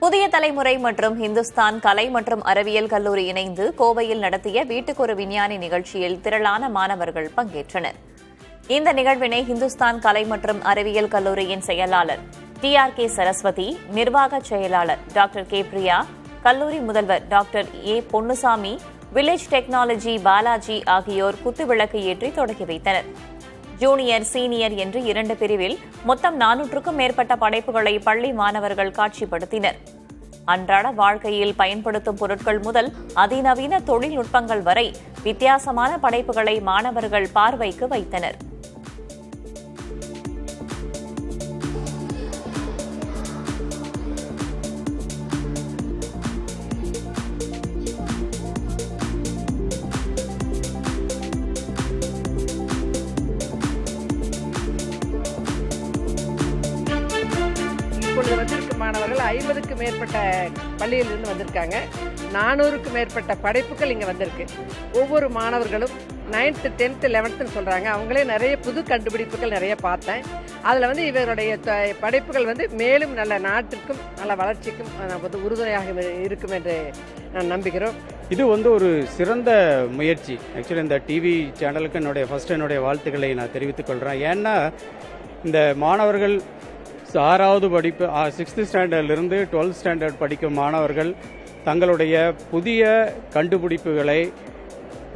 புதிய தலைமுறை மற்றும் இந்துஸ்தான் கலை மற்றும் அறிவியல் கல்லூரி இணைந்து கோவையில் நடத்திய வீட்டுக்கொரு விஞ்ஞானி நிகழ்ச்சியில் திரளான மாணவர்கள் பங்கேற்றனர். இந்த நிகழ்வினை இந்துஸ்தான் கலை மற்றும் அறிவியல் கல்லூரியின் செயலாளர் TRK சரஸ்வதி, நிர்வாக செயலாளர் டாக்டர் K பிரியா, கல்லூரி முதல்வர் doctor A Ponnusamy, village technology Balaji ஆகியோர் குத்துவிளக்கு ஏற்றி தொடங்கி வைத்தனர். ஜூனியர், சீனியர் என்று 2 பிரிவில் மொத்தம் 400க்கும் மேற்பட்ட படைப்புகளை பள்ளி மாணவர்கள் காட்சிப்படுத்தினர். அன்றாட வாழ்க்கையில் பயன்படுத்தும் பொருட்கள் முதல் அதிநவீன தொழில்நுட்பங்கள் வரை வித்தியாசமான படைப்புகளை மாணவர்கள் பார்வைக்கு வைத்தனர். இப்பொழுது வந்திருக்க மாணவர்கள் 50க்கும் மேற்பட்ட பள்ளியிலிருந்து வந்திருக்காங்க. 400க்கும் மேற்பட்ட படைப்புகள் இங்கே வந்திருக்கு. ஒவ்வொரு மாணவர்களும் 9th, 10th, 11th சொல்கிறாங்க. அவங்களே நிறைய புது கண்டுபிடிப்புகள் நிறைய பார்த்தேன். அதில் இவருடைய படைப்புகள் மேலும் நல்ல நாட்டிற்கும் நல்ல வளர்ச்சிக்கும் உறுதுணையாக இருக்கும் என்று நான் நம்புகிறோம். இது ஒரு சிறந்த முயற்சி. ஆக்சுவலி இந்த டிவி சேனலுக்கு என்னுடைய வாழ்த்துக்களை நான் தெரிவித்துக் கொள்கிறேன். ஏன்னா இந்த மாணவர்கள் 6வது படிப்பு 6th ஸ்டாண்டர்ட்லேருந்து 12th ஸ்டாண்டர்ட் படிக்கும் மாணவர்கள் தங்களுடைய புதிய கண்டுபிடிப்புகளை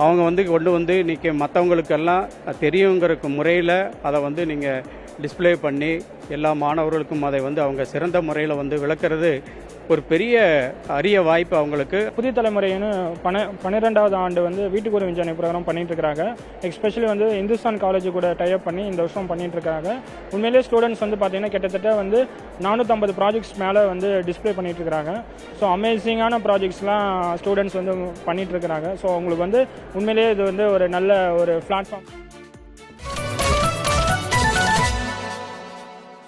அவங்க கொண்டு இன்றைக்கி மற்றவங்களுக்கெல்லாம் தெரியுங்கிற முறையில் அதை நீங்கள் டிஸ்பிளே பண்ணி எல்லா மாணவர்களுக்கும் அதை அவங்க சிறந்த முறையில் விளக்குறது ஒரு பெரிய அரிய வாய்ப்பு அவங்களுக்கு. புதிய தலைமுறைன்னு 12வது ஆண்டு வீட்டுக்கு ஒரு விஞ்ஞானி ப்ரோக்ராம் பண்ணிட்டு இருக்காங்க. எஸ்பெஷலி இந்துஸ்தான் காலேஜ் கூட டைப் பண்ணி இந்த வருஷம் பண்ணிட்டு இருக்காங்க. உண்மையிலேயே ஸ்டூடெண்ட்ஸ் பார்த்தீங்கன்னா கிட்டத்தட்ட 450 ப்ராஜெக்ட்ஸ் மேலே டிஸ்பிளே பண்ணிட்டு இருக்காங்க. ஸோ அமேசிங்கான ப்ராஜெக்ட்ஸ்லாம் ஸ்டூடெண்ட்ஸ் பண்ணிட்டு இருக்கிறாங்க. ஸோ அவங்களுக்கு உண்மையிலேயே இது ஒரு நல்ல ஒரு பிளாட்ஃபார்ம்.